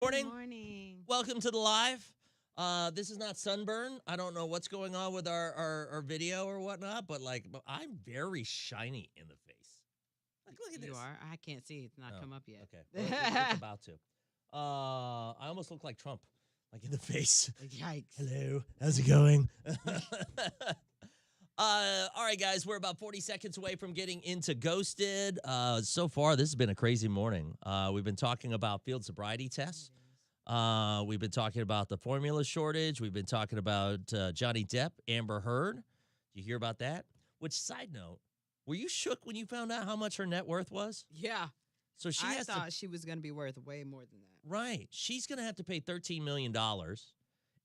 Good Morning. morning. Welcome to the live. This is not sunburn. I don't know what's going on with our video or whatnot, but but I'm very shiny in the face. Look at You this. are? I can't see. It's not Oh, come up yet. okay. Well, it's about to. I almost look like Trump, like in the face. Yikes. Hello, how's it going? All right, guys, we're about 40 seconds away from getting into Ghosted. So far, this has been a crazy morning. We've been talking about field sobriety tests. We've been talking about the formula shortage. We've been talking about Johnny Depp, Amber Heard. Did you hear about that? Which, side note, were you shook when you found out how much her net worth was? Yeah. So she I has thought to, she was going to be worth way more than that. right. She's going to have to pay $13 million.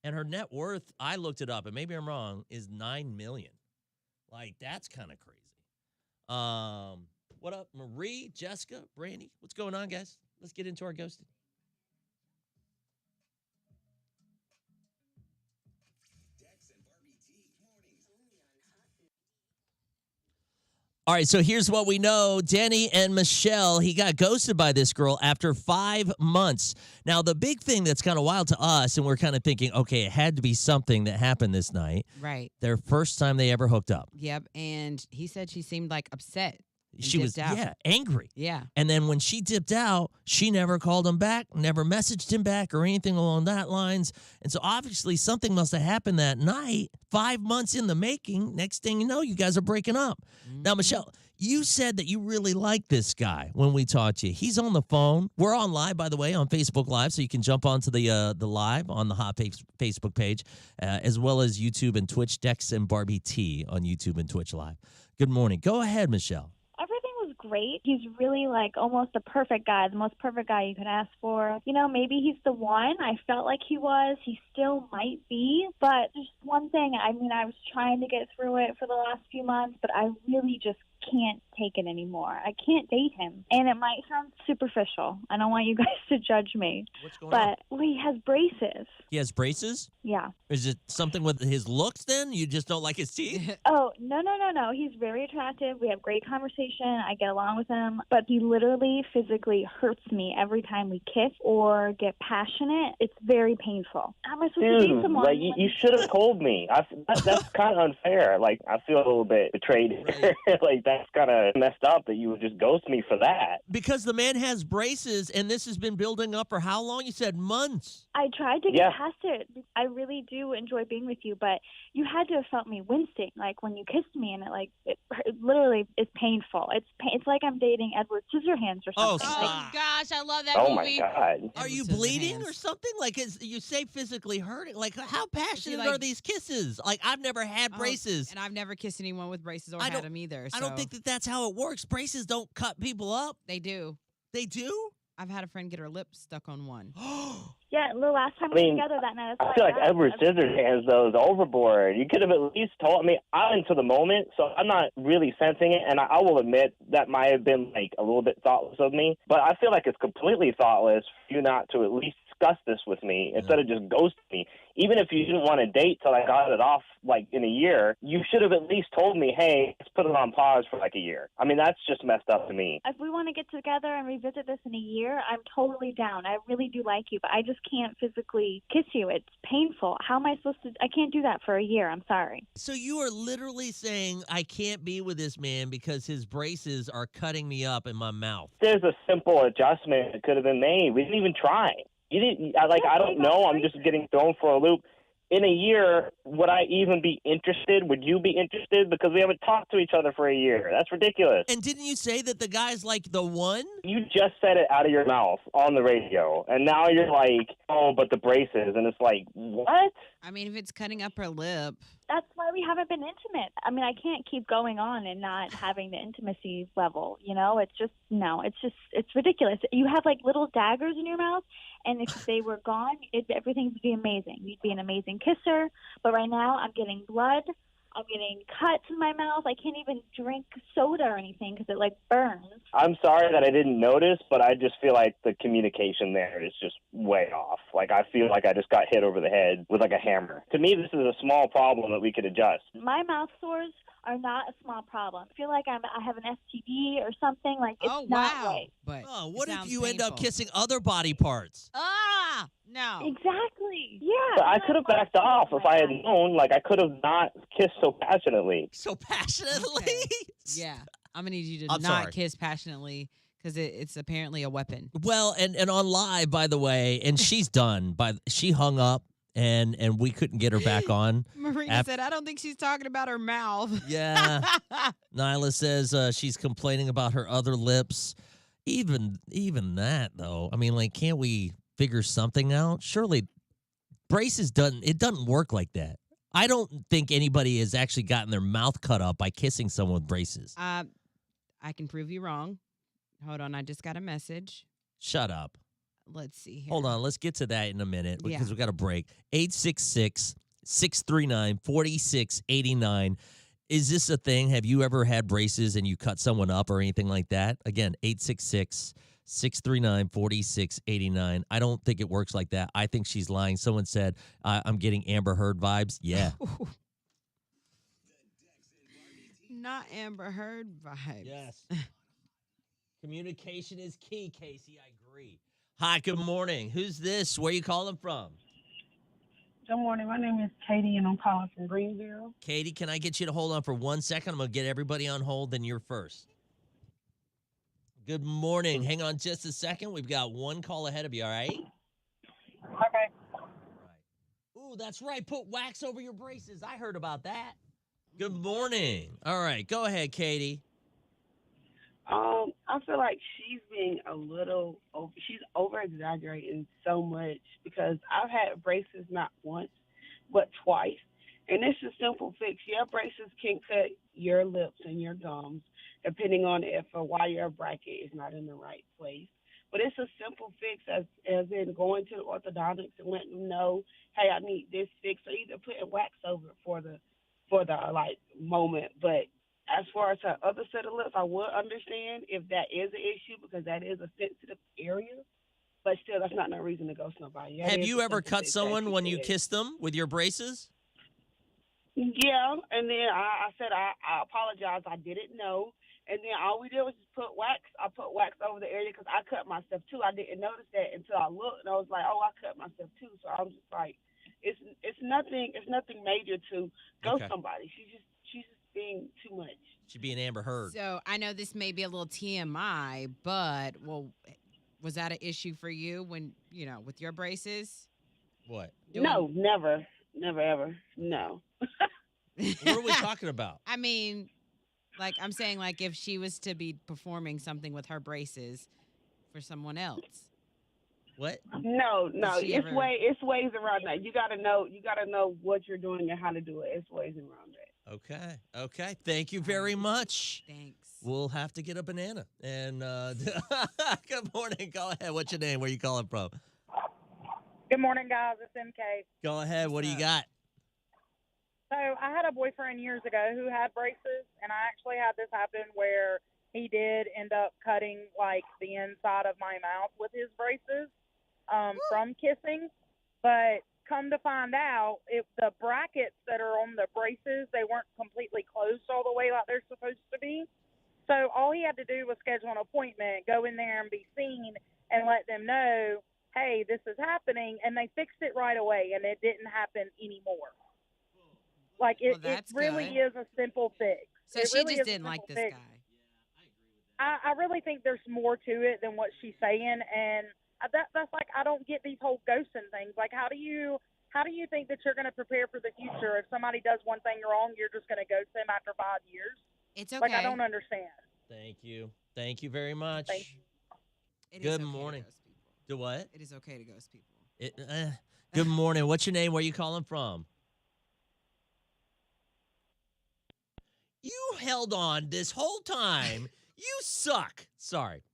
And her net worth, I looked it up, and maybe I'm wrong, is $9 million. Like, that's kind of crazy. What up, Marie, Jessica, Brandy? What's going on, guys? Let's get into our ghosted. All right, so here's what we know. Danny and Michelle, he got ghosted by this girl after 5 months. Now, the big thing that's kind of wild to us, and we're kind of thinking, okay, it had to be something that happened this night. Right. Their first time they ever hooked up. Yep. And he said she seemed like upset. She was, out. angry. Yeah. And then when she dipped out, she never called him back, never messaged him back or anything along that lines. And so obviously something must have happened that night, 5 months in the making. Next thing you know, you guys are breaking up. Now, Michelle, you said that you really like this guy when we talked to you. He's on the phone. We're on live, by the way, on Facebook Live, so you can jump onto the live on the Hot Facebook page, as well as YouTube and Twitch, Dex and Barbie T on YouTube and Twitch Live. Good morning. Go ahead, Michelle. Everything was great. He's really like almost the perfect guy, the most perfect guy you could ask for. You know, maybe he's the one. I felt like he was. He still might be. But just one thing, I mean, I was trying to get through it for the last few months, but I really just can't take it anymore. I can't date him. And it might sound superficial. I don't want you guys to judge me. What's going on? But well, he has braces. He has braces? Yeah. Is it something with his looks then? You just don't like his teeth? Oh, no. He's very attractive. We have great conversation. I get along with him. But he literally physically hurts me every time we kiss or get passionate. It's very painful. How am I supposed to date Dude, someone? like you should have told me. That's kind of unfair. Like I feel a little bit betrayed. Right. Like that's kind of messed up that you would just ghost me for that. Because the man has braces, and this has been building up for how long? You said months. I tried to get Yeah. past it. I really do enjoy being with you, but you had to have felt me wincing, like when you kissed me, and it literally is painful. It's like I'm dating Edward Scissorhands or Oh, something. stop. Oh, gosh. I love that Oh movie. my god. Are you Edward bleeding Scissorhands. or something? Like, you say physically hurting. Like, how passionate like- are these kisses? Like, I've never had Oh, braces. And I've never kissed anyone with braces or I had don't- them either. I don't so think that that's how it works. Braces don't cut people up. they do. They do? I've had a friend get her lips stuck on one. Yeah, the last time I we mean, were together that night, I feel like Edward Scissors. Scissorhands though is overboard. You could have at least told me. I'm into the moment, so I'm not really sensing it. And I will admit that might have been like a little bit thoughtless of me. But I feel like it's completely thoughtless for you not to at least discuss this with me instead of just ghosting me. Even if you didn't want to date till I got it off like in a year, you should have at least told me, hey, let's put it on pause for like a year. I mean, that's just messed up to me. If we want to get together and revisit this in a year, I'm totally down. I really do like you, but I just can't physically kiss you. It's painful. How am I supposed to? I can't do that for a year. I'm sorry. So you are literally saying I can't be with this man because his braces are cutting me up in my mouth. There's a simple adjustment that could have been made. We didn't even try. You didn't. I don't know. I'm just getting thrown for a loop. In a year, would I even be interested? Would you be interested? Because we haven't talked to each other for a year. That's ridiculous. And didn't you say that the guy's like the one? You just said it out of your mouth on the radio, and now you're like, oh, but the braces. And it's like, what? I mean, if it's cutting up her lip. That's why we haven't been intimate. I mean, I can't keep going on and not having the intimacy level, you know? It's just, no, it's ridiculous. You have like little daggers in your mouth, and if they were gone, everything would be amazing. You'd be an amazing kisser, but right now I'm getting blood. I'm getting cuts in my mouth. I can't even drink soda or anything because it like burns. I'm sorry that I didn't notice, but I just feel like the communication there is just way off. Like, I feel like I just got hit over the head with like a hammer. To me, this is a small problem that we could adjust. My mouth sores are not a small problem. I feel like I have an STD or something. Like, it's Oh, not wow. right. But Oh, it what if sounds you end up painful. kissing other body parts? Ah, no. Exactly. Yeah. But I could have backed off if I had known. Like, I could have not kissed so passionately. So passionately? Okay. Yeah. I'm going to need you to I'm not sorry. kiss passionately because it's apparently a weapon. Well, and on live, by the way, and she's done. She hung up, and we couldn't get her back on. Marina said, I don't think she's talking about her mouth. Yeah. Nyla says she's complaining about her other lips. Even that, though. I mean, like, can't we figure something out? Surely braces doesn't work like that. I don't think anybody has actually gotten their mouth cut up by kissing someone with braces. I can prove you wrong. Hold on. I just got a message. Shut up. Let's see here. Hold on. Let's get to that in a minute because Yeah. we got a break. 866-639-4689. Is this a thing? Have you ever had braces and you cut someone up or anything like that? Again, 866-639-4689. I don't think it works like that. I think she's lying. Someone said, I'm getting Amber Heard vibes. Yeah. Not Amber Heard vibes. Yes. Communication is key, Casey. I agree. Hi, good morning. Who's this? Where you calling from? Good morning. My name is Katie, and I'm calling from Greenville. Katie, can I get you to hold on for 1 second? I'm going to get everybody on hold, then you're first. Good morning. Hang on just a second. We've got one call ahead of you, all right? Okay. Ooh, that's right. Put wax over your braces. I heard about that. Good morning. All right, go ahead, Katie. I feel like she's being she's over-exaggerating so much because I've had braces not once, but twice. And it's a simple fix. Your braces can cut your lips and your gums, depending on if a wire bracket is not in the right place. But it's a simple fix as in going to the orthodontics and letting them know, hey, I need this fix, or either putting wax over it for the like moment. But as far as her other set of lips, I would understand if that is an issue because that is a sensitive area. But still, that's not no reason to ghost somebody. That Have is you a ever simple cut fix, someone like when you said. kissed them with your braces? Yeah, and then I said I apologize. I didn't know. And then all we did was just put wax. I put wax over the area because I cut myself too. I didn't notice that until I looked, and I was like, oh, I cut myself too. So I was just like, it's nothing major to ghost Okay. somebody. She's just being too much. She'd be an Amber Heard. So I know this may be a little TMI, but was that an issue for you when, with your braces? What? No, never ever. No. What are we talking about? I mean, like I'm saying, like if she was to be performing something with her braces for someone else. What? No. Did she It's ever- ways around that. You gotta know what you're doing and how to do it. It's ways around that. Okay. Thank you very much. Thanks. We'll have to get a banana. And good morning. Go ahead. What's your name? Where you calling from? Good morning, guys. It's MK. Go ahead. What do you got? So I had a boyfriend years ago who had braces, and I actually had this happen where he did end up cutting, like, the inside of my mouth with his braces from kissing. But come to find out, the brackets that are on the braces, they weren't completely closed all the way like they're supposed to be. So all he had to do was schedule an appointment, go in there and be seen, and let them know, hey, this is happening, and they fixed it right away, and it didn't happen anymore. Like, Well, it that's really good. is a simple fix. So It she really just is a didn't like simple this fix. guy. I really think there's more to it than what she's saying, and that's like, I don't get these whole ghosting things. Like, how do you think that you're going to prepare for the future? If somebody does one thing wrong, you're just going to ghost them after 5 years? It's okay. Like, I don't understand. Thank you. Thank you very much. Thank you. It is Good okay to morning. ghost people. Do what? It is okay to ghost people. Good morning. What's your name? Where you calling from? You held on this whole time. You suck. Sorry.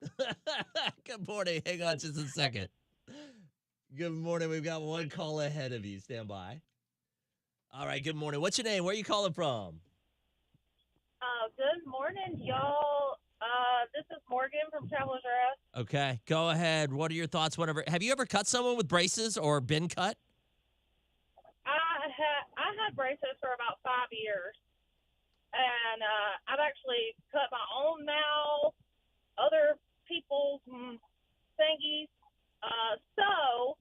Good morning. Hang on just a second. Good morning. We've got one call ahead of you. Stand by. All right. Good morning. What's your name? Where are you calling from? Good morning, y'all. This is Morgan from Travelers Rest. Okay, go ahead. What are your thoughts? Whatever. Have you ever cut someone with braces or been cut? I had braces for about 5 years, and I've actually cut my own mouth, other people's thingies. So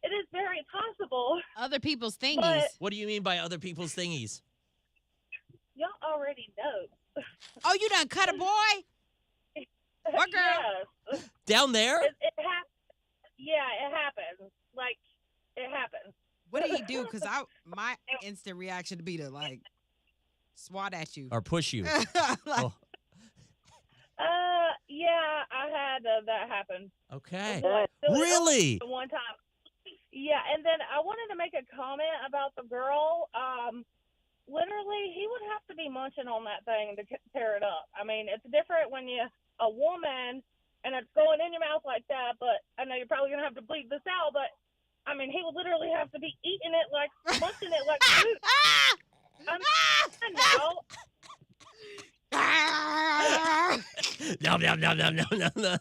it is very possible. Other people's thingies. But What do you mean by other people's thingies? y'all already know. Oh, you done cut a boy? What girl? Yes. Down there? It yeah, it happens. Like, it happens. What do you do? Because my instant reaction would be to like swat at you. Or push you? Like, Oh, Yeah, I had that happen. okay. Like, Really? one time. Yeah, and then I wanted to make a comment about the girl. Literally, he would have to be munching on that thing to tear it up. I mean, it's different when you're a woman and it's going in your mouth like that, but I know you're probably going to have to bleep this out, but, I mean, he would literally have to be eating it like, munching it like food. I know. No, no, no, no, no, no, no.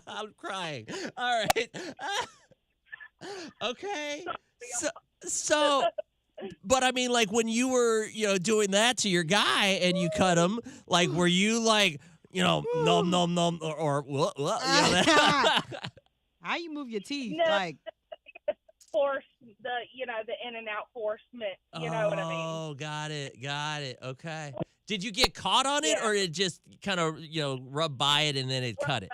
I'm crying. All right. Okay. So, but I mean, like when you were, doing that to your guy and you cut him, like, were you like, nom, nom, nom, or what? That? how you move your teeth? No. Like, Force the in and out forcement. You know what I mean? Oh, got it. Okay. Did you get caught on it, or it just kind of, rub by it and then it cut it?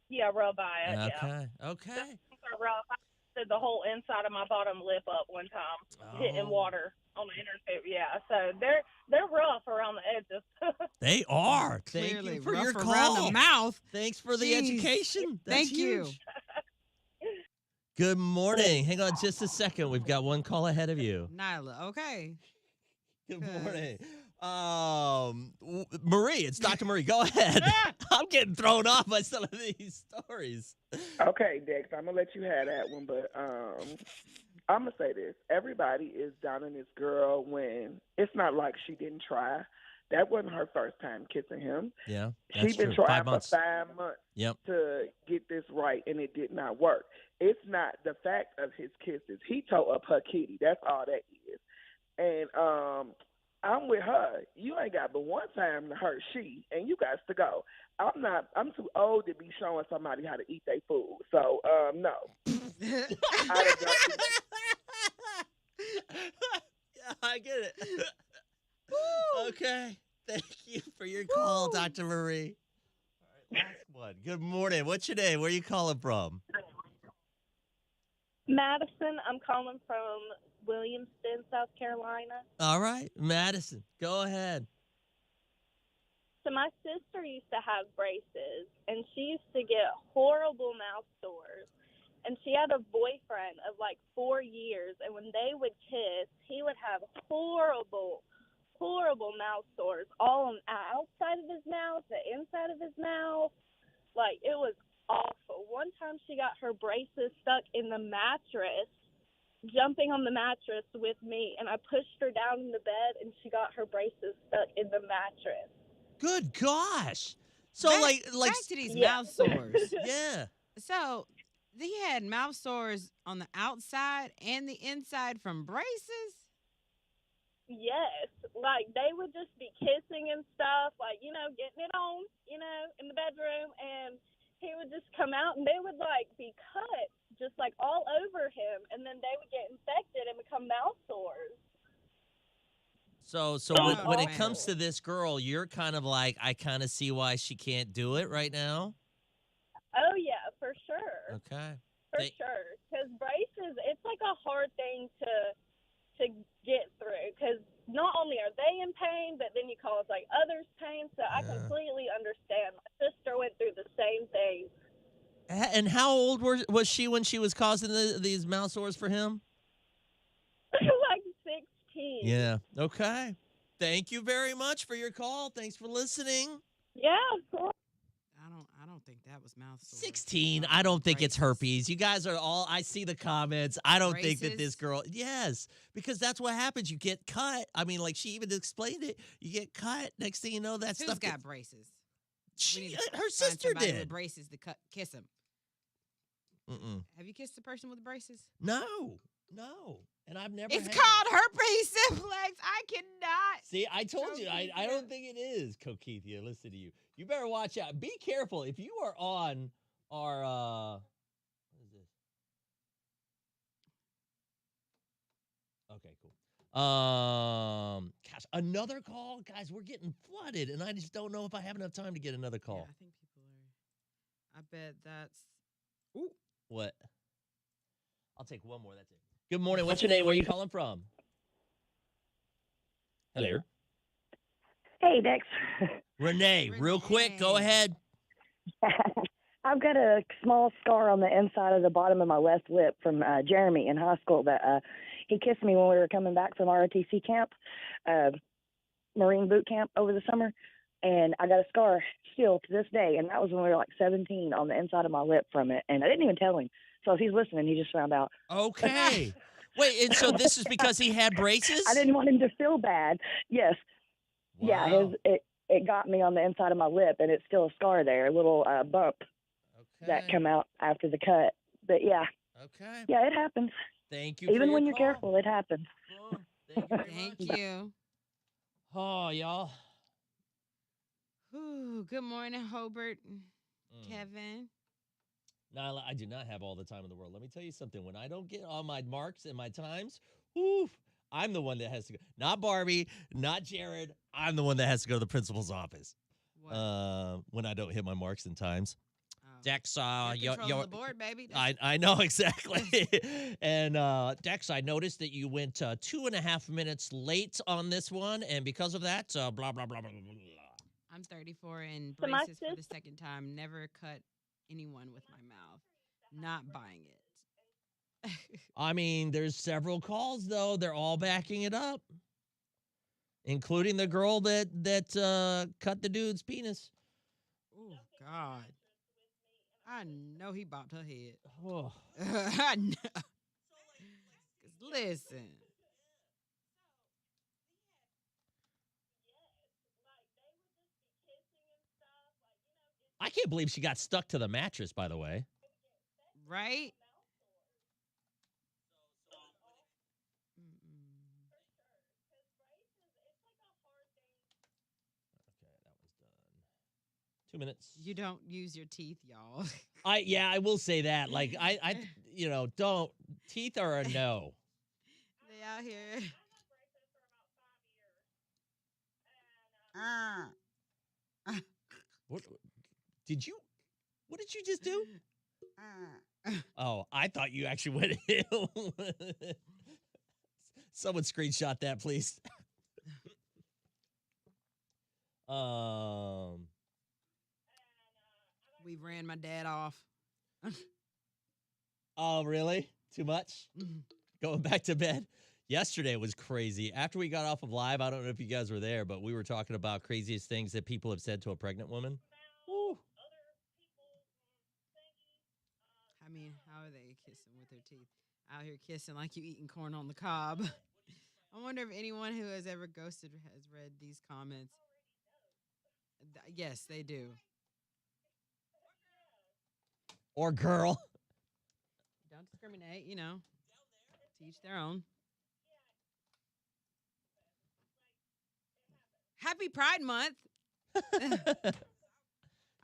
Yeah, rub by it. Yeah. Okay. Rough. I did the whole inside of my bottom lip up one time, hitting water on the internet. Yeah, so they're rough around the edges. They are. Thank clearly you for rough your around call. the mouth. Thanks for the Jeez. education. That's Thank you. huge. Good morning. Hang on just a second. We've got one call ahead of you. Nyla, okay. Good morning. Marie, it's Dr. Marie. Go ahead. I'm getting thrown off by some of these stories. Okay, Dex, I'm gonna let you have that one, but I'm gonna say this: everybody is down on this girl when it's not like she didn't try. That wasn't her first time kissing him. Yeah, She's been true. trying 5 months. for 5 months Yep. to get this right, and it did not work. It's not the fact of his kisses. He tore up her kitty. That's all that is. And I'm with her. You ain't got but one time to hurt she, and you got to go. I'm too old to be showing somebody how to eat their food. So, no. Yeah, I get it. Okay. Thank you for your call, Dr. Marie. All right, last one. Good morning. What's your name? Where are you calling from? Madison, I'm calling from Williamston, South Carolina. All right, Madison. Go ahead. So my sister used to have braces, and she used to get horrible mouth sores. And she had a boyfriend of like 4 years, and when they would kiss, he would have horrible mouth sores all on the outside of his mouth, the inside of his mouth. Like, it was awful. One time she got her braces stuck in the mattress, jumping on the mattress with me, and I pushed her down in the bed, and she got her braces stuck in the mattress. Good gosh. So back, like back to these Yeah. mouth sores. yeah. So he had mouth sores on the outside and the inside from braces? Yes, like they would just be kissing and stuff, like, getting it on, in the bedroom, and he would just come out and they would like be cut just like all over him, and then they would get infected and become mouth sores. So Oh, when it man. comes to this girl, you're kind of like, I kind of see why she can't do it right now. Oh yeah, for sure. Okay. For They- sure, because braces, it's like a hard thing to get through, because not only are they in pain, but then you cause like others pain. So I Yeah. completely understand. My sister went through the same thing. And how old was she when she was causing these mouth sores for him? Like 16. Yeah. Okay. Thank you very much for your call. Thanks for listening. Yeah, of course. I don't think that was mouth sores. 16. I don't think it's Braces. herpes. You guys are all, I see the comments. I don't think that this Braces? girl, yes, because that's what happens. You get cut. I mean, like she even explained it. You get cut. Next thing you know, that Who's stuff got gets- braces? We need to Her find sister somebody did. with braces to kiss him. Mm-mm. Have you kissed a person with braces? No. And I've never It's had. called herpes simplex. I cannot. See, I told you, I Coquethia. don't think it is, Coquethia. Listen to you. You better watch out. Be careful. If you are on our, what is this? Okay, cool. Gosh, another call? Guys, we're getting flooded, and I just don't know if I have enough time to get another call. Yeah, I think people are. I bet that's. What? I'll take one more. That's it. Good morning. What's your name? Where are you calling from? Hello. Hey, Dex. Renee, real quick, go Renee. ahead. I've got a small scar on the inside of the bottom of my left lip from Jeremy in high school that he kissed me when we were coming back from ROTC camp, Marine boot camp over the summer. And I got a scar still to this day. And that was when we were like 17 on the inside of my lip from it. And I didn't even tell him. So if he's listening, he just found out. Okay. Wait, and so this is because he had braces? I didn't want him to feel bad. Yes. Wow. Yeah, it got me on the inside of my lip, and it's still a scar there, a little bump that come out after the cut. But yeah, Okay. yeah, it happens. Thank you. for Even your when you're call. careful, it happens. Oh, thank you very Thank much. you. Oh, y'all. Whew, good morning, Hobart. Mm. Kevin. Nyla, I do not have all the time in the world. Let me tell you something. When I don't get all my marks and my times, whew, I'm the one that has to go. Not Barbie, not Jared. I'm the one that has to go to the principal's office What? when I don't hit my marks and times. Oh. Dex, You're controlling the board, baby. I know exactly. And Dex, I noticed that you went 2.5 minutes late on this one, and because of that, blah blah blah blah blah blah. I'm 34 and So my braces for the second time. Never cut anyone with my mouth. Not buying it. I mean, there's several calls though. They're all backing it up, including the girl that cut the dude's penis. Oh God. I know he bopped her head. Oh. I know. 'Cause listen. I can't believe she got stuck to the mattress, by the way. Right? Okay, that was done. 2 minutes. You don't use your teeth, y'all. I will say that. Like I don't teeth are a no. They out here. What did you just do? Oh, I thought you actually went in. Someone screenshot that, please. We ran my dad off. Oh, really? Too much? Going back to bed? Yesterday was crazy. After we got off of live, I don't know if you guys were there, but we were talking about craziest things that people have said to a pregnant woman. Woo. I mean, how are they kissing with their teeth? Out here kissing like you eating corn on the cob. I wonder if anyone who has ever ghosted has read these comments. Yes, they do. Or girl. Don't discriminate, Teach their own. Happy Pride Month.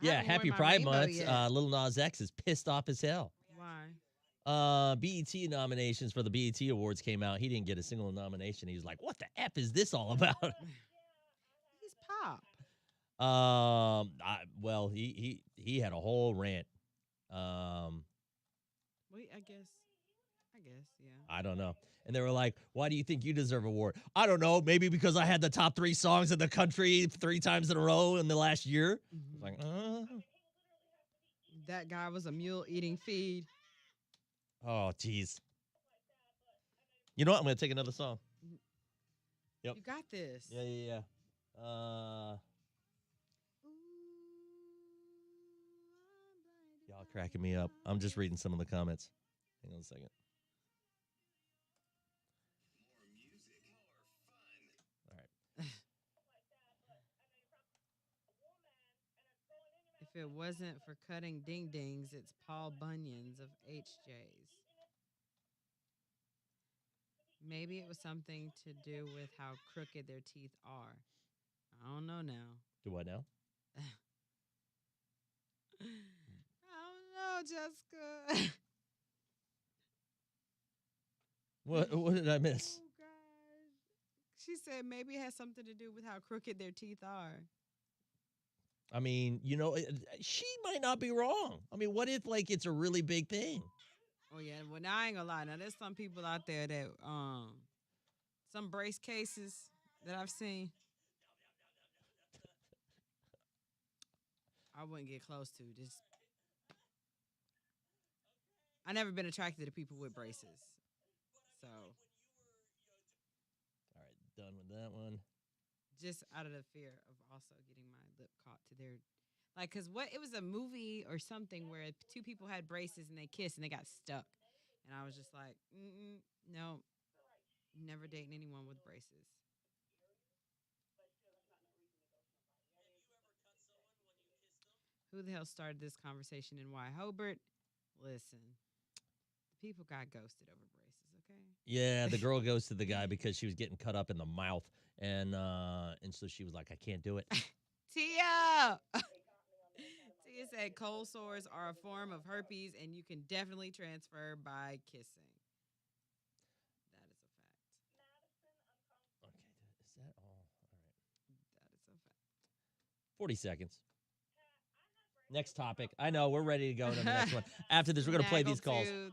Yeah, haven't happy worn my Pride rainbow Month. yet. Lil Nas X is pissed off as hell. Why? BET nominations for the BET Awards came out. He didn't get a single nomination. He was like, what the F is this all about? He's pop. Well, he had a whole rant. Wait, I guess, yeah. I don't know. And they were like, why do you think you deserve an award? I don't know. Maybe because I had the top 3 songs in the country 3 times in a row in the last year. Mhm. Like, That guy was a mule eating feed. oh, geez. You know what? I'm going to take another song. Yep. You got this. Yeah. Y'all cracking me up. I'm just reading some of the comments. Hang on a second. All right. If it wasn't for cutting ding dings, it's Paul Bunyan's of HJ's. Maybe it was something to do with how crooked their teeth are. I don't know now. Do what now? I don't know, Jessica. What did I miss? Oh, gosh. She said maybe it has something to do with how crooked their teeth are. I mean, she might not be wrong. I mean, what if like it's a really big thing? Oh yeah, well now I ain't gonna lie. Now there's some people out there that some brace cases that I've seen. I wouldn't get close to. Just I never been attracted to people with braces. So All right, done with that one. just out of the fear of also getting my lip caught to their like, cause what it was a movie or something where two people had braces and they kissed and they got stuck, and I was just like, no, never dating anyone with braces. Who the hell started this conversation and why? Hobart, listen, the people got ghosted over braces, okay? Yeah, the girl goes to the guy because she was getting cut up in the mouth, and so she was like, I can't do it. Tia! Tia said cold sores are a form of herpes and you can definitely transfer by kissing. That is a fact. Okay, is that all? All right. That is a fact. 40 seconds. Next topic. I know, we're ready to go to the next one. After this, we're going to play these calls. Snaggletooth.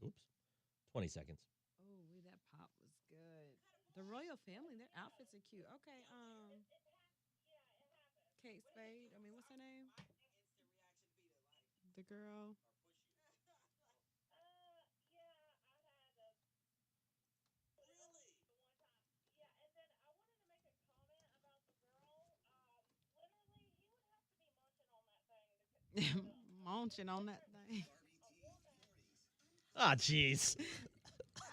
Oops. 20 seconds. Oh, that pop was good. The royal family, their outfits are cute. Okay, Kate Spade. I mean, what's her name? The girl. Munching on that thing. Ah, jeez.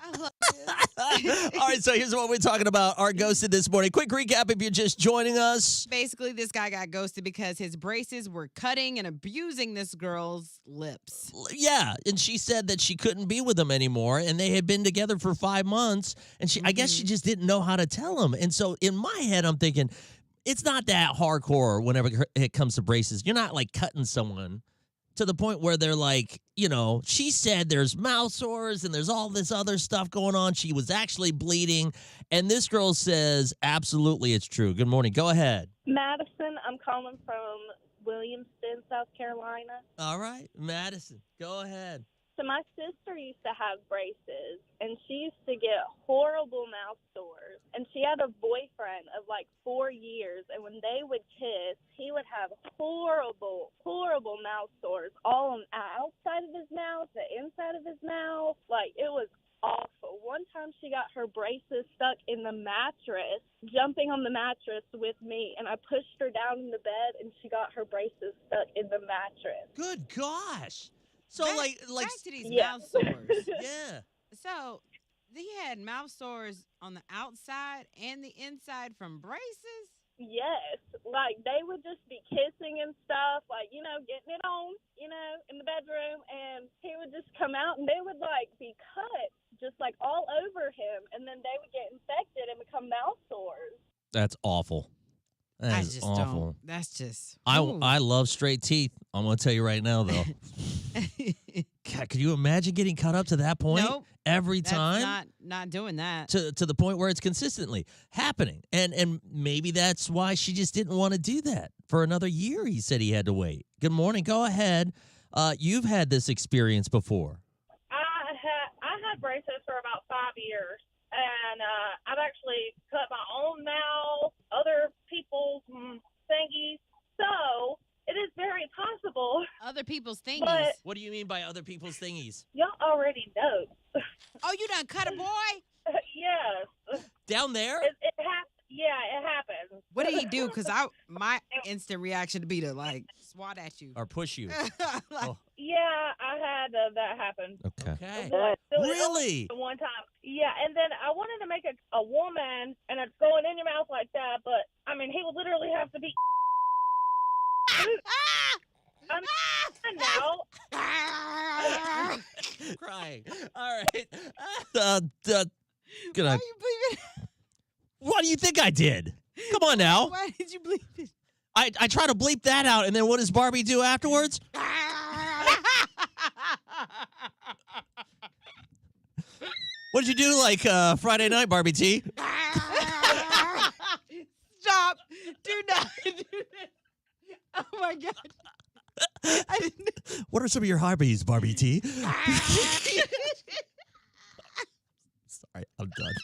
I love this. All right, so here's what we're talking about. Our ghosted this morning. Quick recap if you're just joining us. Basically, this guy got ghosted because his braces were cutting and abusing this girl's lips. Yeah, and she said that she couldn't be with him anymore, and they had been together for 5 months, and I guess she just didn't know how to tell him. And so in my head, I'm thinking, it's not that hardcore whenever it comes to braces. You're not like cutting someone to the point where they're like, she said there's mouth sores and there's all this other stuff going on. She was actually bleeding. And this girl says, absolutely, it's true. Good morning. Go ahead. Madison, I'm calling from Williamston, South Carolina. All right, Madison, go ahead. So my sister used to have braces, and she used to get horrible mouth sores. And she had a boyfriend of like 4 years, and when they would kiss, he would have horrible, horrible mouth sores all on the outside of his mouth, the inside of his mouth. Like, it was awful. One time she got her braces stuck in the mattress, jumping on the mattress with me, and I pushed her down in the bed, and she got her braces stuck in the mattress. Good gosh. So Back like to these Yeah. mouth sores. yeah. So he had mouth sores on the outside and the inside from braces. Yes, like they would just be kissing and stuff, like, getting it on, in the bedroom, and he would just come out and they would like be cut just like all over him, and then they would get infected and become mouth sores. That's awful. That I is just awful. don't. That's just. I love straight teeth. I'm going to tell you right now, though. God, could you imagine getting cut up to that point Nope. every That's time? not doing that. To the point where it's consistently happening. And maybe that's why she just didn't want to do that. For another year, he said he had to wait. Good morning. Go ahead. You've had this experience before. I had braces for about 5 years, and I've actually cut my own mouth, other people's thingies. So it is very possible. Other people's thingies. But What do you mean by other people's thingies? y'all already know. Oh, you done cut a boy? Yes. Down there? Yeah, it happens. What did he do? Because my instant reaction to be to like swat at you. Or push you? Like, Oh. Yeah, I had that happen. Okay. Okay. But it was Really? the one time. Yeah, and then I wanted to make a woman, and it's going in your mouth like that, but, I mean, he would literally have to be... I'm now. Crying. All right. Why Gonna, are you bleeping? what do you think I did? Come on now. Why did you bleep it? I try to bleep that out, and then what does Barbie do afterwards? What did you do like Friday night, Barbie T? Stop. Do not do that. Oh, my God. I didn't. What are some of your hobbies, Barbie T? Sorry, I'm done.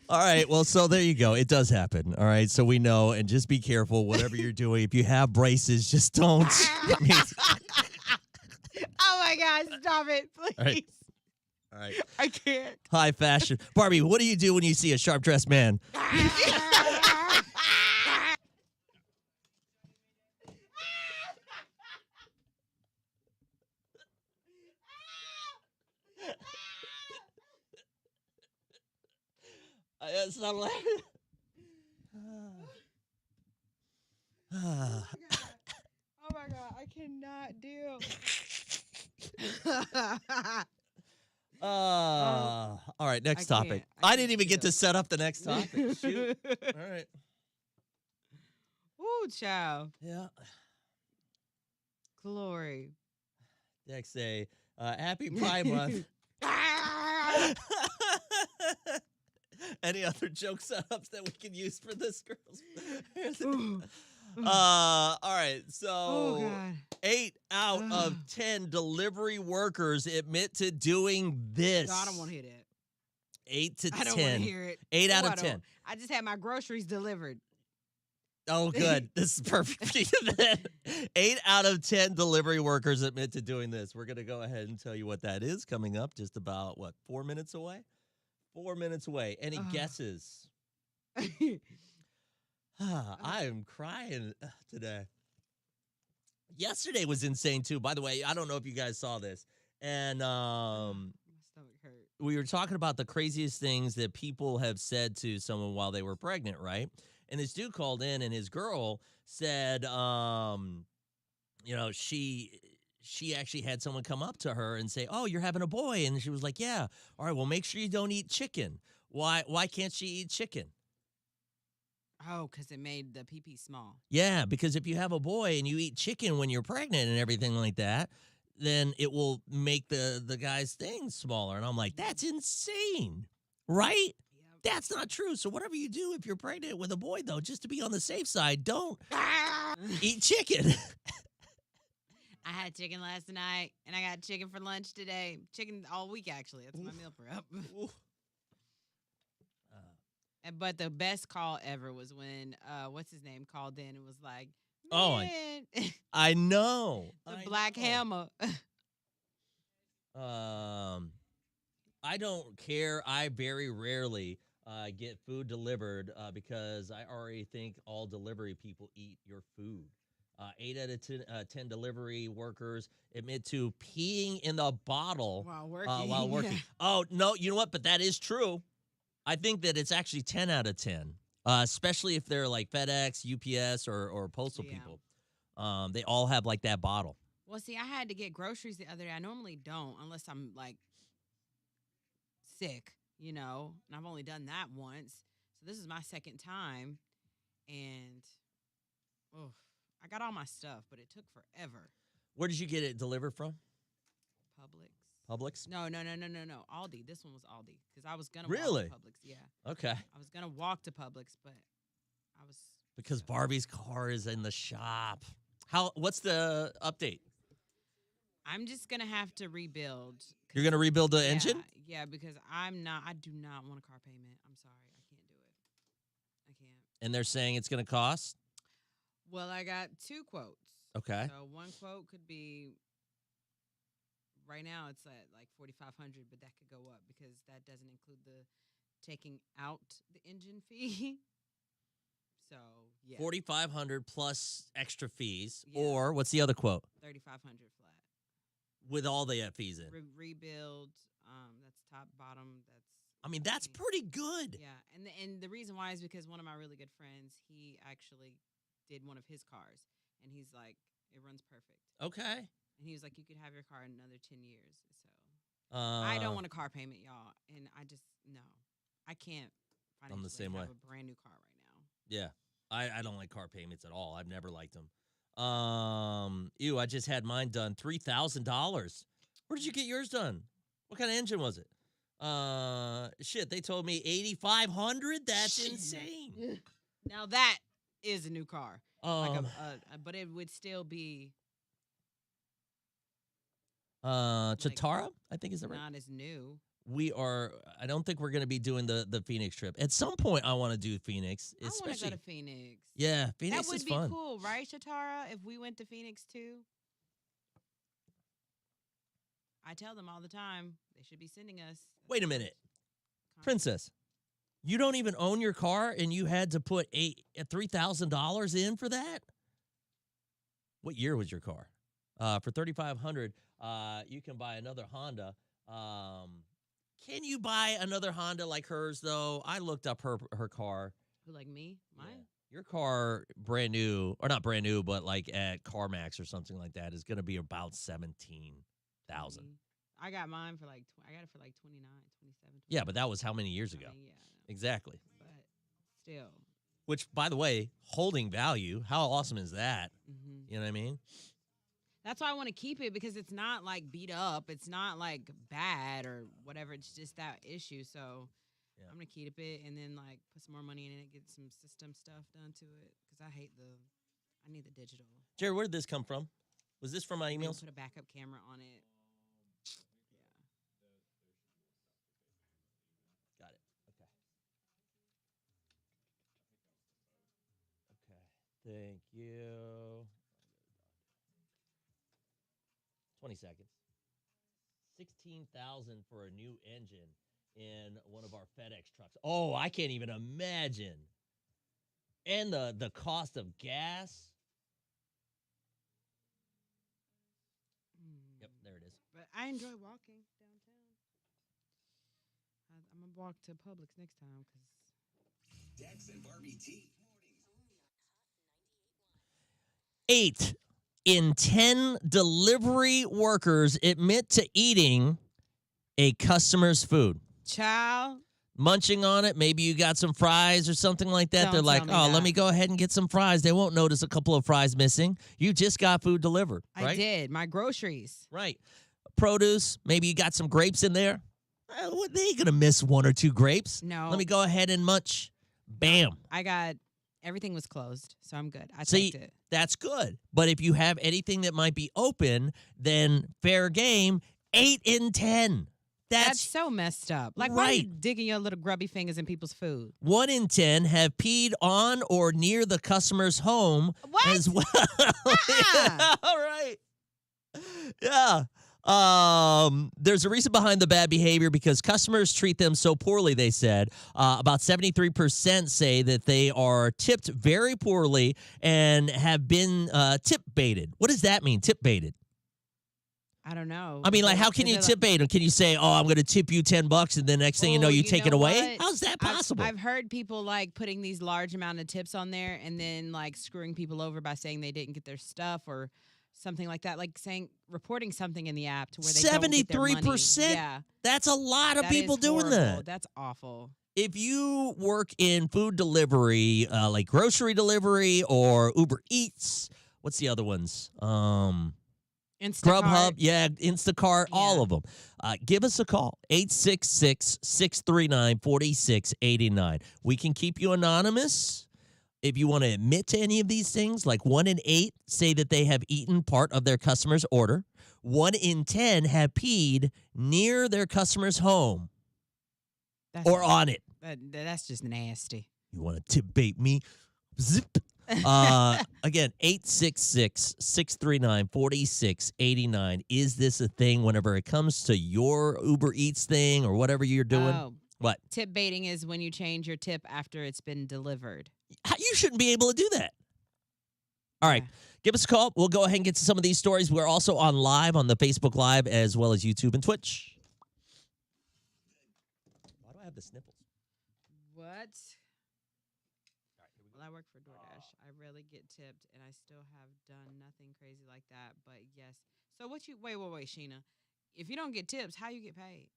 All right, well, so there you go. It does happen. All right, so we know, and just be careful, whatever you're doing. If you have braces, just don't. Oh, my God. Stop it, please. All right. All right. I can't. High fashion. Barbie, what do you do when you see a sharp-dressed man? It's not allowed. Oh, my God. I cannot deal. All right, next I topic. can't. I didn't even get to set up the next topic. Shoot. All right. Ooh, child. Yeah. Glory. Next day, happy Pride Month. Any other joke setups that we can use for this, girls? All right, so Oh, God. 8 out of 10 delivery workers admit to doing this. No, I don't want to hear that. 8 to 10. I don't want to hear it. 8 out Oh, of I don't. 10. I just had my groceries delivered. Oh, good. This is perfect for you then. 8 out of 10 delivery workers admit to doing this. We're going to go ahead and tell you what that is coming up just about, 4 minutes away? 4 minutes away. Any guesses? I am crying today. Yesterday was insane, too. By the way, I don't know if you guys saw this. And My stomach hurt. we were talking about the craziest things that people have said to someone while they were pregnant, right? And this dude called in, and his girl said, she actually had someone come up to her and say, "Oh, you're having a boy," and she was like, "Yeah, all right. Well, make sure you don't eat chicken. Why can't she eat chicken?" Oh, because it made the pee-pee small. Yeah, because if you have a boy and you eat chicken when you're pregnant and everything like that, then it will make the guy's thing smaller. And I'm like, that's insane, right? Yep. That's not true. So whatever you do, if you're pregnant with a boy, though, just to be on the safe side, don't eat chicken. I had chicken last night, and I got chicken for lunch today. Chicken all week, actually. That's my meal prep. But the best call ever was when, what's his name, called in and was like, Oh, man. I know. The I Black know. Hammer. I don't care. I very rarely get food delivered because I already think all delivery people eat your food. 8 out of 10 delivery workers admit to peeing in the bottle While working. while working. Yeah. Oh, no, you know what? But that is true. I think that it's actually 10 out of 10, especially if they're like FedEx, UPS, or postal Yeah. people. They all have like that bottle. Well, see, I had to get groceries the other day. I normally don't unless I'm like sick, and I've only done that once. So this is my second time, and I got all my stuff, but it took forever. Where did you get it delivered from? Publix? No. Aldi. This one was Aldi because I was gonna Really? walk to Publix. Yeah, Okay. I was gonna walk to Publix, but I was Because Barbie's car is in the shop. What's the update? I'm just gonna have to rebuild. You're going to rebuild the engine? Yeah, because I do not want a car payment. I'm sorry, I can't do it. I can't. And they're saying it's going to cost? Well, I got 2 quotes. Okay. So one quote could be, right now it's at like $4,500, but that could go up because that doesn't include the taking out the engine fee. So yeah, $4,500 plus extra fees. Yeah. Or what's the other quote? $3,500 flat. With all the fees in. Rebuild. That's top bottom. I mean, that's pretty good. Yeah, and the reason why is because one of my really good friends, he actually did one of his cars, and he's like, it runs perfect. Okay. And he was like, you could have your car in another 10 years. So I don't want a car payment, y'all, and I can't I'm the same have way. a brand new car right now. Yeah. I don't like car payments at all. I've never liked them. I just had mine done. $3,000. Where did you get yours done? What kind of engine was it? They told me 8,500. That's insane. Now that is a new car. Um, But it would still be Chatara, I think is the right. not as new. I don't think we're going to be doing the Phoenix trip. At some point, I want to do Phoenix. I want to Especially, go to Phoenix. yeah, Phoenix That would is be fun. cool, right, Shatara? If we went to Phoenix too. I tell them all the time they should be sending us. Wait a minute. Princess, you don't even own your car and you had to put $3,000 in for that? What year was your car? For $3,500, you can buy another Honda. Can you buy another Honda like hers, though? I looked up her car. Who, like me? Mine? Yeah. Your car, brand new, or not brand new, but like at CarMax or something like that, is going to be about $17,000. I got mine for I got it for like 29, 27. Yeah, but that was how many years ago? Yeah. Exactly. But still. Which, by the way, holding value. How awesome is that? Mm-hmm. You know what I mean? That's why I want to keep it, because it's not like beat up. It's not like bad or whatever. It's just that issue. So yeah. I'm going to keep it and then like put some more money in it, get some system stuff done to it, because I need the digital. Jared, where did this come from? Was this from my emails? Put a backup camera on it. Got it. Okay. Thank you. 20 seconds. $16,000 for a new engine in one of our FedEx trucks. Oh, I can't even imagine. And the cost of gas. Yep, there it is. But I enjoy walking downtown. I'm going to walk to Publix next time. Dex and Barbie T. 8 in 10 delivery workers admit to eating a customer's food. Child. Munching on it. Maybe you got some fries or something like that. Don't They're like, tell me let that. me go ahead and get some fries. They won't notice a couple of fries missing. You just got food delivered, right? I did. My groceries. Right. Produce. Maybe you got some grapes in there. They ain't going to miss 1 or 2 grapes. No. Let me go ahead and munch. Bam. Everything was closed, so I'm good. I See, checked it. that's good. But if you have anything that might be open, then fair game. 8 in 10. That's so messed up. Like, why are you right. digging your little grubby fingers in people's food? 1 in 10 have peed on or near the customer's home What? as well. Uh-uh. All right. Yeah. There's a reason behind the bad behavior because customers treat them so poorly, they said. About 73% say that they are tipped very poorly and have been tip baited. What does that mean, tip baited? I don't know. I mean, like, how can you tip bait them? Can you say, oh, I'm going to tip you $10, and the next thing you know, you take it away? What? How's that possible? I've heard people, like, putting these large amount of tips on there and then, like, screwing people over by saying they didn't get their stuff or something like that. Like, reporting something in the app to where they don't get their money. 73%? Yeah. That's a lot of That people is doing horrible. that. That's awful. If you work in food delivery, like grocery delivery or Uber Eats, what's the other ones? Instacart. Grubhub, yeah, Instacart, all of them. Give us a call, 866-639-4689. We can keep you anonymous. If you want to admit to any of these things, like 1 in 8 say that they have eaten part of their customer's order. 1 in 10 have peed near their customer's home or on it. That's just nasty. You want to tip bait me? Zip. Again, 866-639-4689. Is this a thing whenever it comes to your Uber Eats thing or whatever you're doing? Oh. What? Tip baiting is when you change your tip after it's been delivered. You shouldn't be able to do that. All right. Give us a call. We'll go ahead and get to some of these stories. We're also on live on the Facebook Live as well as YouTube and Twitch. the sniffles. What? Well, I work for DoorDash. I rarely get tipped, and I still have done nothing crazy like that. But yes. So what you? Wait, Sheena. If you don't get tips, how you get paid?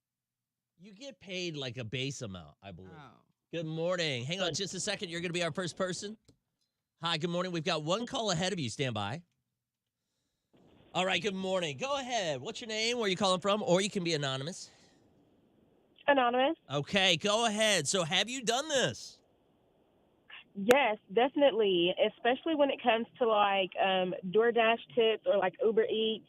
You get paid like a base amount, I believe. Oh. Good morning. Hang on just a second. You're going to be our first person. Hi, good morning. We've got one call ahead of you. Stand by. All right, good morning. Go ahead. What's your name? Where are you calling from? Or you can be anonymous. Anonymous? Okay, go ahead. So have you done this? Yes, definitely. Especially when it comes to like DoorDash tips or like Uber Eats.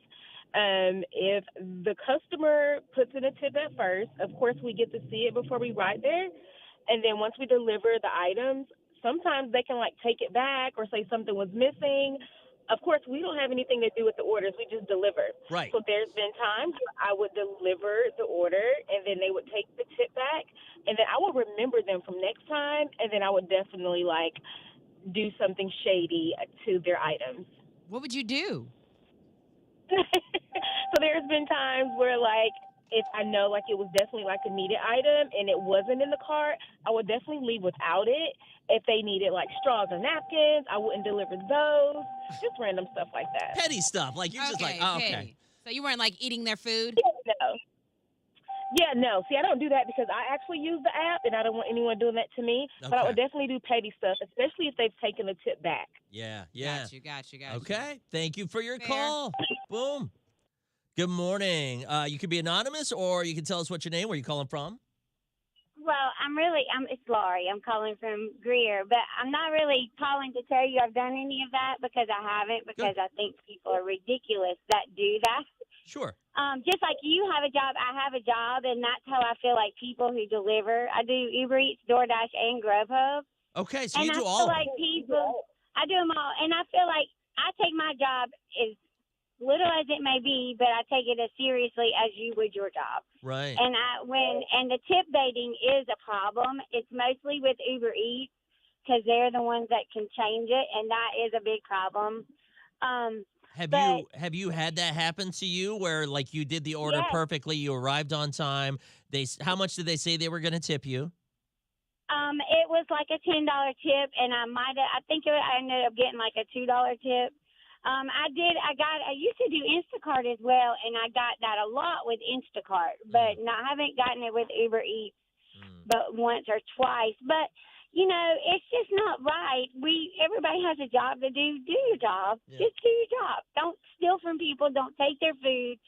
If the customer puts in a tip at first, of course we get to see it before we ride there. And then once we deliver the items, sometimes they can like take it back or say something was missing. Of course, we don't have anything to do with the orders. We just deliver. Right. So there's been times where I would deliver the order, and then they would take the tip back, and then I would remember them from next time, and then I would definitely, like, do something shady to their items. What would you do? So there's been times where, like, if I know, like, it was definitely, like, a needed item and it wasn't in the cart, I would definitely leave without it. If they needed, like, straws or napkins, I wouldn't deliver those. Just random stuff like that. Petty stuff. Like, you're just like, oh, okay. So you weren't, like, eating their food? No. Yeah, no. See, I don't do that because I actually use the app, and I don't want anyone doing that to me. Okay. But I would definitely do petty stuff, especially if they've taken the tip back. Yeah. Got you. Okay. Thank you for your Fair. call. Boom. Good morning. You could be anonymous, or you can tell us what's your name, where you calling from. Well, it's Laurie. I'm calling from Greer, but I'm not really calling to tell you I've done any of that because I haven't, because I think people are ridiculous that do that. Sure. Just like you have a job, I have a job, and that's how I feel like people who deliver. I do Uber Eats, DoorDash, and Grubhub. Okay, so and you do I all feel of like them. I do them all, and I feel like I take my job as little as it may be, but I take it as seriously as you would your job. Right. And the tip baiting is a problem. It's mostly with Uber Eats because they're the ones that can change it, and that is a big problem. Have you had that happen to you where like you did the order perfectly, you arrived on time? How much did they say they were going to tip you? It was like a $10 tip, and I ended up getting like a $2 tip. I used to do Instacart as well, and I got that a lot with Instacart, but I haven't gotten it with Uber Eats, but once or twice. But, it's just not right. Everybody has a job to do. Do your job. Yeah. Just do your job. Don't steal from people. Don't take their food.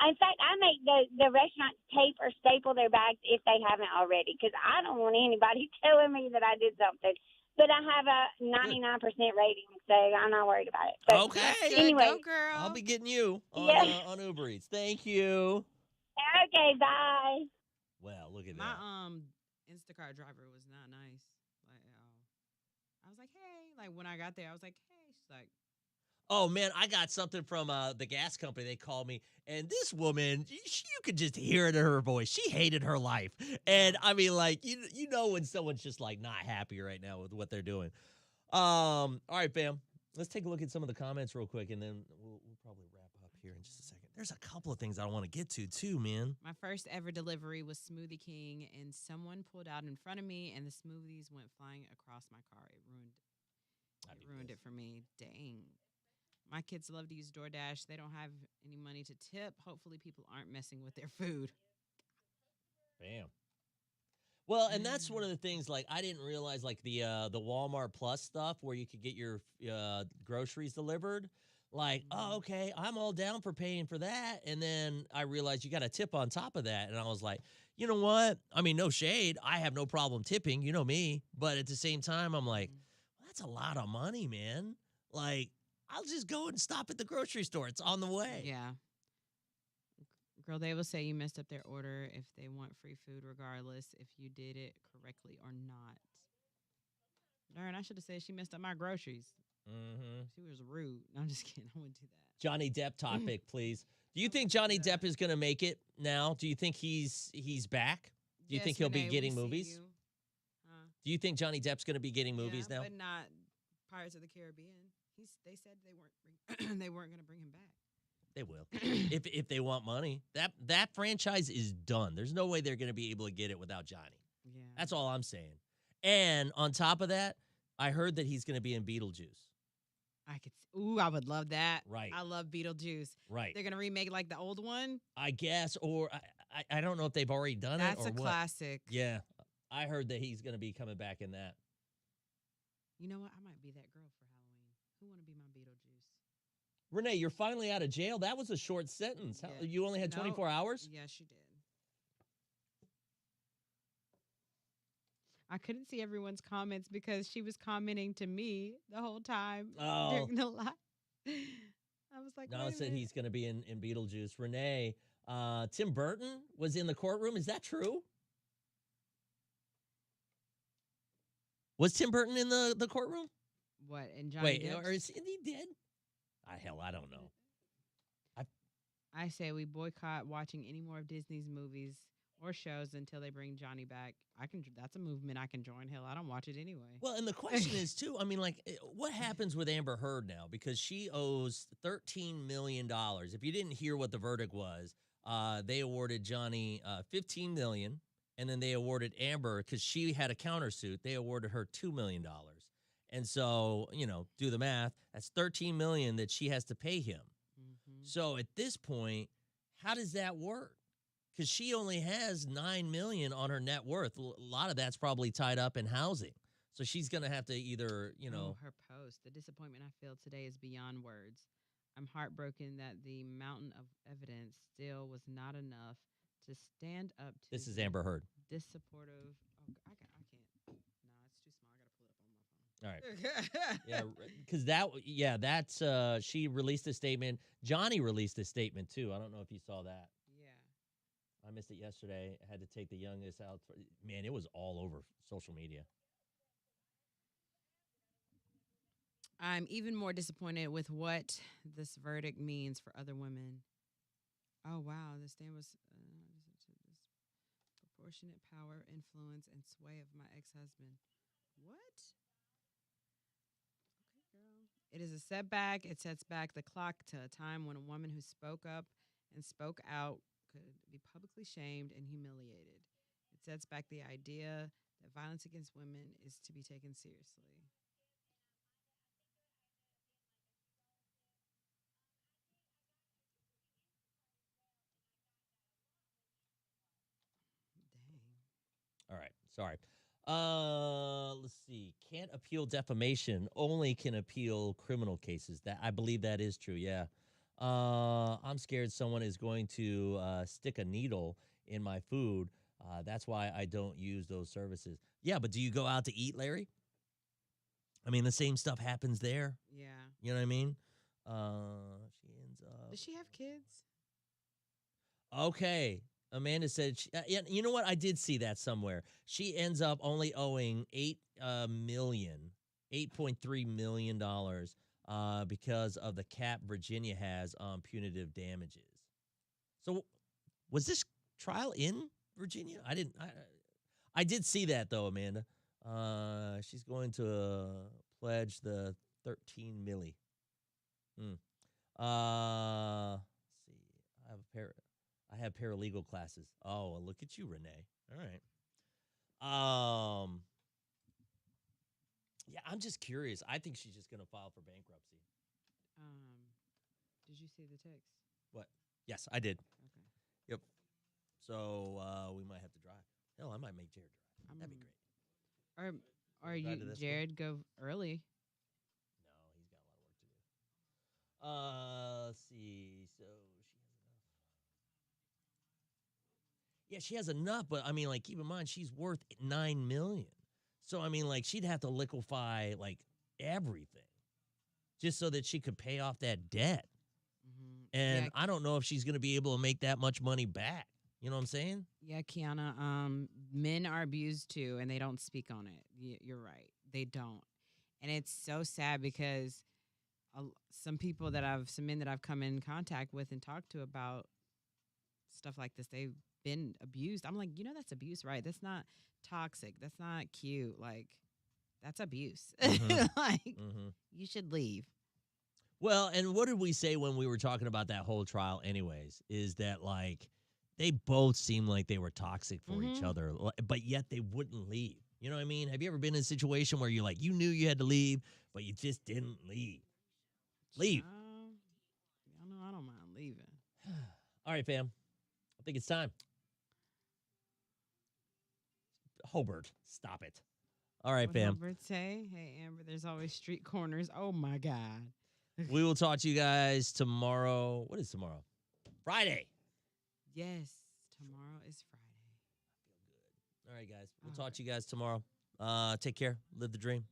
In fact, I make the restaurant tape or staple their bags if they haven't already, because I don't want anybody telling me that I did something. But I have a 99% rating, so I'm not worried about it. But okay. Anyway, go girl. I'll be getting you on Uber Eats. Thank you. Okay, bye. Well, look at my that. Instacart driver was not nice. I was like, hey, like when I got there, I was like, hey. She's like, oh man, I got something from the gas company. They called me, and this woman, you could just hear it in her voice. She hated her life, and I mean, like you know when someone's just like not happy right now with what they're doing. All right, fam, let's take a look at some of the comments real quick, and then we'll probably wrap up here in just a second. There's a couple of things I want to get to too, man. my first ever delivery was Smoothie King, and someone pulled out in front of me, and the smoothies went flying across my car. It ruined it for me. Dang. My kids love to use DoorDash. They don't have any money to tip. Hopefully people aren't messing with their food. Bam. Well, and that's one of the things, like, I didn't realize, like, the Walmart Plus stuff where you could get your groceries delivered. Like, oh, okay, I'm all down for paying for that. And then I realized you got a tip on top of that. And I was like, you know what? I mean, no shade. I have no problem tipping. You know me. But at the same time, I'm like, well, that's a lot of money, man. Like, I'll just go and stop at the grocery store. It's on the way. Yeah. Girl, they will say you messed up their order if they want free food regardless if you did it correctly or not. Darn, I should have said she messed up my groceries. Mm-hmm. She was rude. No, I'm just kidding. I wouldn't do that. Johnny Depp topic, please. Do you think Johnny Depp is going to make it now? Do you think he's back? Do you think he'll be getting movies? Do you think Johnny Depp's going to be getting movies now? But not Pirates of the Caribbean. They said they weren't going to bring him back. They will. if they want money. That franchise is done. There's no way they're going to be able to get it without Johnny. Yeah. That's all I'm saying. And on top of that, I heard that he's going to be in Beetlejuice. I could. Ooh, I would love that. Right. I love Beetlejuice. Right. They're gonna remake like the old one. I guess, or I don't know if they've already done That's it or a what. classic. Yeah, I heard that he's going to be coming back in that. You know what? I might be that girl for Halloween. Who want to be my Beetlejuice? Renee, you're finally out of jail. That was a short sentence. How, Yeah. you only had 24 hours? Yes, you did. I couldn't see everyone's comments because she was commenting to me the whole time during the live. I was like, Nala wait a said minute. he's going to be in Beetlejuice. Renee, Tim Burton was in the courtroom. Is that true? Was Tim Burton in the courtroom? What? And Johnny Wait, Depp's? or is he dead? Hell, I don't know. I say we boycott watching any more of Disney's movies or shows until they bring Johnny back. That's a movement I can join. Hell, I don't watch it anyway. Well, and the question is, too, I mean, like, what happens with Amber Heard now? Because she owes $13 million. If you didn't hear what the verdict was, they awarded Johnny $15 million, and then they awarded Amber, because she had a countersuit, they awarded her $2 million. And so, do the math. That's $13 million that she has to pay him. So at this point, how does that work? Because she only has $9 million on her net worth. A lot of that's probably tied up in housing. So she's going to have to either, her post. The disappointment I feel today is beyond words. I'm heartbroken that the mountain of evidence still was not enough to stand up to. This is Amber Heard. This supportive. Oh, I can't. No, it's too small. I gotta pull it up on my phone. All right. Yeah, because that's she released a statement. Johnny released a statement too. I don't know if you saw that. Yeah. I missed it yesterday. I had to take the youngest out. Man, it was all over social media. I'm even more disappointed with what this verdict means for other women. Oh, wow. The stand was proportionate power, influence, and sway of my ex-husband. What? Okay, girl. It is a setback. It sets back the clock to a time when a woman who spoke up and spoke out could be publicly shamed and humiliated. It sets back the idea that violence against women is to be taken seriously. All right. Sorry. Let's see. Can't appeal defamation. Only can appeal criminal cases. That I believe that is true. Yeah. I'm scared someone is going to stick a needle in my food. That's why I don't use those services. Yeah, but do you go out to eat, Larry? I mean, the same stuff happens there. Yeah. You know what I mean? She ends up. Does she have kids? Okay. Amanda said, you know what? I did see that somewhere. She ends up only owing $8.3 million because of the cap Virginia has on punitive damages. So was this trial in Virginia? I did see that though, Amanda. She's going to pledge the 13 milli. Let's see. I have paralegal classes. Oh, well, look at you, Renee. All right. Yeah, I'm just curious. I think she's just going to file for bankruptcy. Did you see the text? What? Yes, I did. Okay. Yep. So we might have to drive. Hell, I might make Jared drive. That'd be great. Or you, Jared, go early. No, he's got a lot of work to do. Let's see. So she has enough, but I mean, like, keep in mind she's worth $9 million. So I mean, like, she'd have to liquefy like everything just so that she could pay off that debt. Mm-hmm. And I don't know if she's going to be able to make that much money back. You know what I'm saying? Yeah, Kiana. Men are abused too, and they don't speak on it. You're right, they don't, and it's so sad because some men that I've come in contact with and talked to about stuff like this, they've been abused. I'm like, that's abuse, right? That's not toxic. That's not cute. Like, that's abuse. Mm-hmm. You should leave. Well, and what did we say when we were talking about that whole trial anyways, is that, like, they both seemed like they were toxic for each Mhm. other, but yet they wouldn't leave. You know what I mean? Have you ever been in a situation where you're like, you knew you had to leave, but you just didn't leave? Leave. Y'all know I don't mind leaving. All right, fam. I think it's time. Hobart, stop it. All right, What fam. Albert say? Hey, Amber, there's always street corners. Oh, my God. We will talk to you guys tomorrow. What is tomorrow? Friday. Yes, tomorrow is Friday. All right, guys. We'll All talk right. to you guys tomorrow. Take care. Live the dream.